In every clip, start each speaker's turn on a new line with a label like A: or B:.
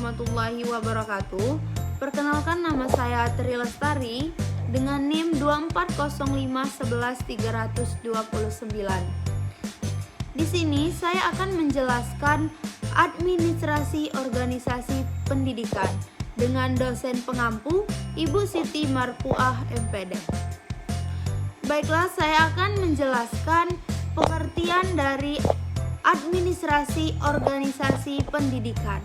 A: warahmatullahi wabarakatuh. Perkenalkan, nama saya Tri Lestari dengan NIM 240511329. Di sini saya akan menjelaskan administrasi organisasi pendidikan dengan dosen pengampu Ibu Siti Marpuah MPD. Baiklah, saya akan menjelaskan pengertian dari administrasi organisasi pendidikan.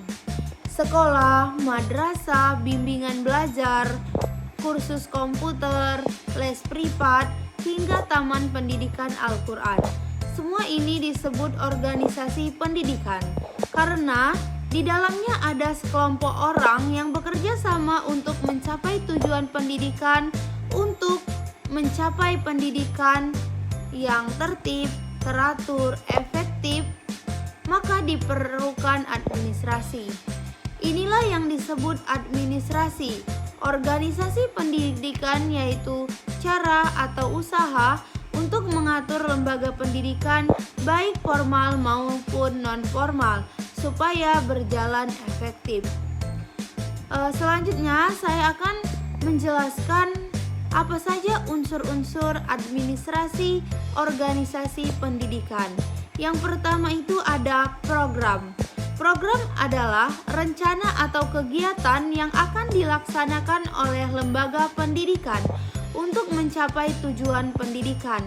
A: Sekolah, madrasah, bimbingan belajar, kursus komputer, les privat, hingga taman pendidikan Al-Quran. Semua ini disebut organisasi pendidikan karena di dalamnya ada sekelompok orang yang bekerja sama untuk mencapai tujuan pendidikan, untuk mencapai pendidikan yang tertib, teratur, efektif, maka diperlukan administrasi. Inilah yang disebut administrasi. Organisasi pendidikan yaitu cara atau usaha untuk mengatur lembaga pendidikan baik formal maupun non-formal supaya berjalan efektif. Selanjutnya saya akan menjelaskan apa saja unsur-unsur administrasi organisasi pendidikan. Yang pertama itu ada program. Program adalah rencana atau kegiatan yang akan dilaksanakan oleh lembaga pendidikan untuk mencapai tujuan pendidikan.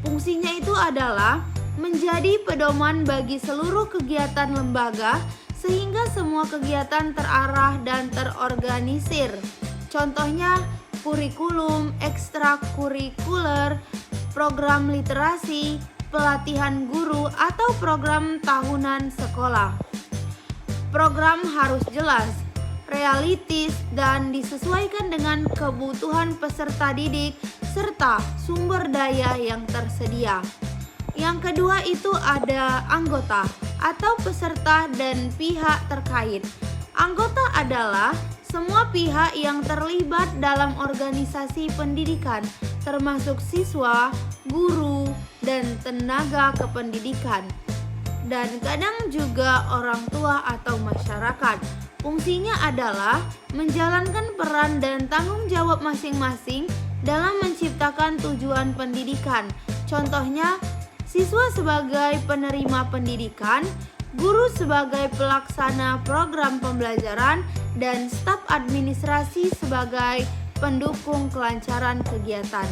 A: Fungsinya itu adalah menjadi pedoman bagi seluruh kegiatan lembaga sehingga semua kegiatan terarah dan terorganisir. Contohnya kurikulum, ekstrakurikuler, program literasi, pelatihan guru, atau program tahunan sekolah. Program harus jelas, realistis, dan disesuaikan dengan kebutuhan peserta didik serta sumber daya yang tersedia. Yang kedua itu ada anggota atau peserta dan pihak terkait. Anggota adalah semua pihak yang terlibat dalam organisasi pendidikan, termasuk siswa, guru, dan tenaga kependidikan, dan kadang juga orang tua atau masyarakat. Fungsinya adalah menjalankan peran dan tanggung jawab masing-masing dalam menciptakan tujuan pendidikan. Contohnya, siswa sebagai penerima pendidikan, guru sebagai pelaksana program pembelajaran, dan staf administrasi sebagai pendukung kelancaran kegiatan.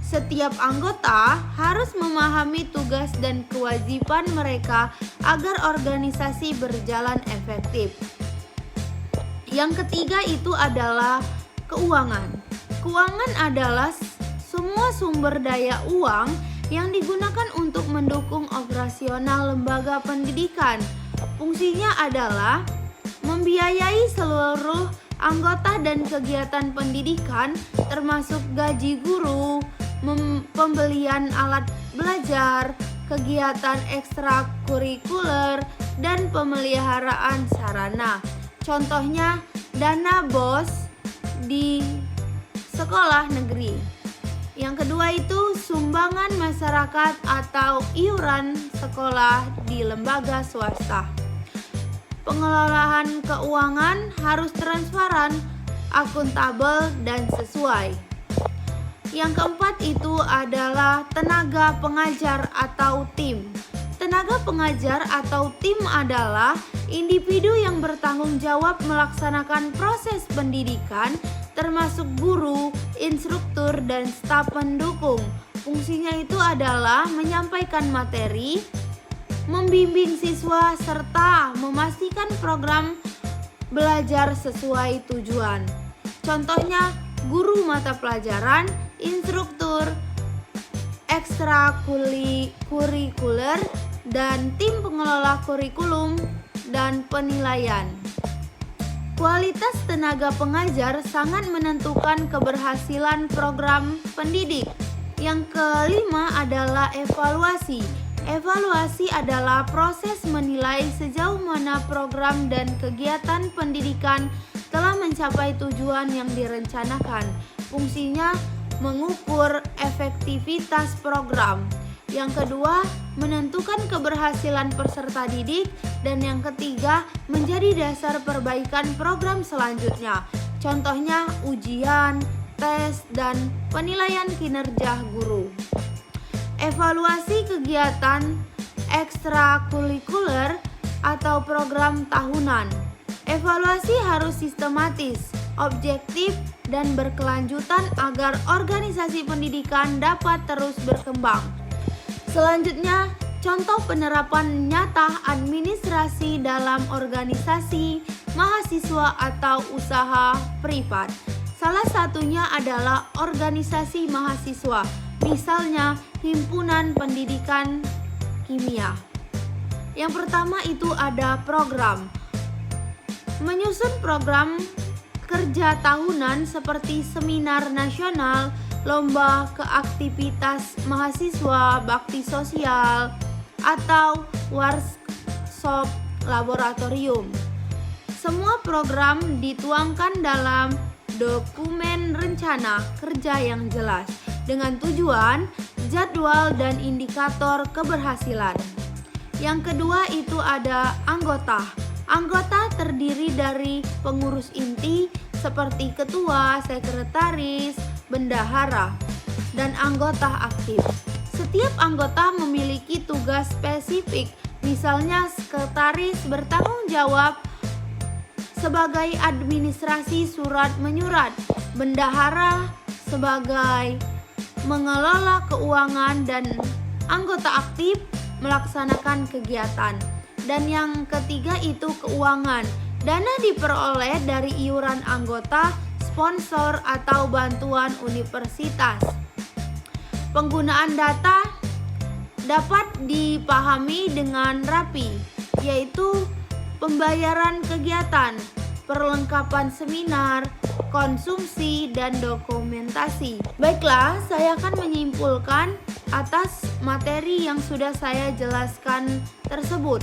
A: Setiap anggota harus memahami tugas dan kewajiban mereka agar organisasi berjalan efektif. Yang ketiga itu adalah keuangan. Keuangan adalah semua sumber daya uang yang digunakan untuk mendukung operasional lembaga pendidikan. Fungsinya adalah membiayai seluruh anggota dan kegiatan pendidikan termasuk gaji guru, pembelian alat belajar, kegiatan ekstrakurikuler, dan pemeliharaan sarana. Contohnya dana BOS di sekolah negeri. Yang kedua itu sumbangan masyarakat atau iuran sekolah di lembaga swasta. Pengelolaan keuangan harus transparan, akuntabel, dan sesuai. Yang keempat itu adalah tenaga pengajar atau tim. Tenaga pengajar atau tim adalah individu yang bertanggung jawab melaksanakan proses pendidikan termasuk guru, instruktur, dan staf pendukung. Fungsinya itu adalah menyampaikan materi, membimbing siswa, serta memastikan program belajar sesuai tujuan. Contohnya, guru mata pelajaran, instruktur, ekstrakurikuler, dan tim pengelola kurikulum dan penilaian. Kualitas tenaga pengajar sangat menentukan keberhasilan program pendidik. Yang kelima adalah evaluasi. Evaluasi adalah proses menilai sejauh mana program dan kegiatan pendidikan telah mencapai tujuan yang direncanakan. Fungsinya mengukur efektivitas program. Yang kedua, menentukan keberhasilan peserta didik. Dan yang ketiga, menjadi dasar perbaikan program selanjutnya. Contohnya ujian, tes, dan penilaian kinerja guru. Evaluasi kegiatan ekstrakurikuler atau program tahunan. Evaluasi harus sistematis, objektif, dan berkelanjutan agar organisasi pendidikan dapat terus berkembang. Selanjutnya, contoh penerapan nyata administrasi dalam organisasi, mahasiswa atau usaha privat. Salah satunya adalah organisasi mahasiswa, misalnya Himpunan Pendidikan Kimia. Yang pertama itu ada program. Menyusun program kerja tahunan seperti seminar nasional, lomba keaktivitas mahasiswa, bakti sosial, atau workshop laboratorium. Semua program dituangkan dalam dokumen rencana kerja yang jelas dengan tujuan, jadwal, dan indikator keberhasilan. Yang kedua itu ada anggota. Anggota terdiri dari pengurus inti seperti ketua, sekretaris, bendahara, dan anggota aktif. Setiap anggota memiliki tugas spesifik, misalnya sekretaris bertanggung jawab sebagai administrasi surat menyurat, bendahara sebagai mengelola keuangan, dan anggota aktif melaksanakan kegiatan. Dan yang ketiga itu keuangan. Dana diperoleh dari iuran anggota, sponsor, atau bantuan universitas. Penggunaan data dapat dipahami dengan rapi, yaitu pembayaran kegiatan, perlengkapan seminar, konsumsi, dan dokumentasi. Baiklah, saya akan menyimpulkan atas materi yang sudah saya jelaskan tersebut,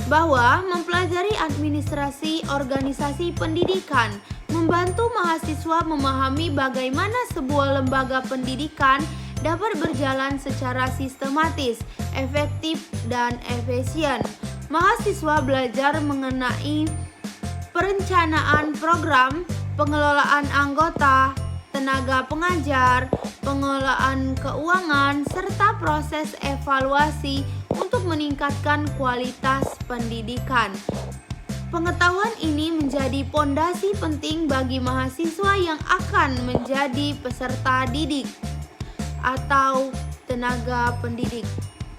A: bahwa mempelajari administrasi organisasi pendidikan membantu mahasiswa memahami bagaimana sebuah lembaga pendidikan dapat berjalan secara sistematis, efektif, dan efisien. Mahasiswa belajar mengenai perencanaan program, pengelolaan anggota, tenaga pengajar, pengelolaan keuangan, serta proses evaluasi untuk meningkatkan kualitas pendidikan. Pengetahuan ini menjadi pondasi penting bagi mahasiswa yang akan menjadi peserta didik atau tenaga pendidik.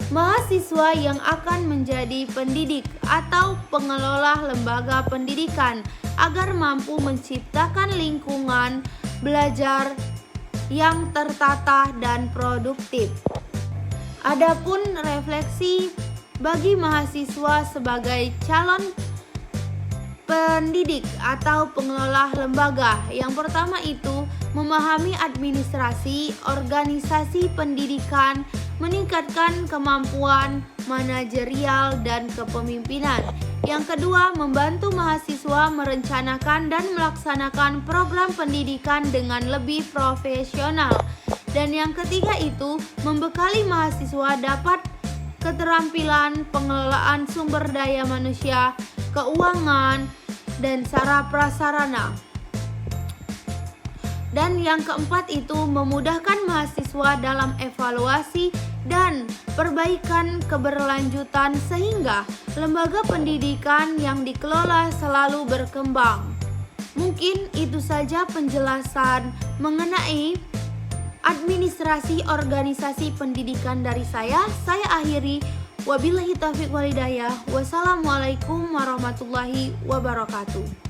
A: Mahasiswa yang akan menjadi pendidik atau pengelola lembaga pendidikan agar mampu menciptakan lingkungan belajar yang tertata dan produktif. Adapun refleksi bagi mahasiswa sebagai calon pendidik atau pengelola lembaga. Yang pertama itu memahami administrasi, organisasi pendidikan, meningkatkan kemampuan manajerial dan kepemimpinan. Yang kedua, membantu mahasiswa merencanakan dan melaksanakan program pendidikan dengan lebih profesional. Dan yang ketiga itu membekali mahasiswa dapat keterampilan pengelolaan sumber daya manusia, keuangan, dan sarana prasarana. Dan yang keempat itu memudahkan mahasiswa dalam evaluasi dan perbaikan keberlanjutan sehingga lembaga pendidikan yang dikelola selalu berkembang. Mungkin itu saja penjelasan mengenai administrasi organisasi pendidikan dari saya. Saya akhiri. Wabillahi taufiq wal hidayah. Wassalamualaikum warahmatullahi wabarakatuh.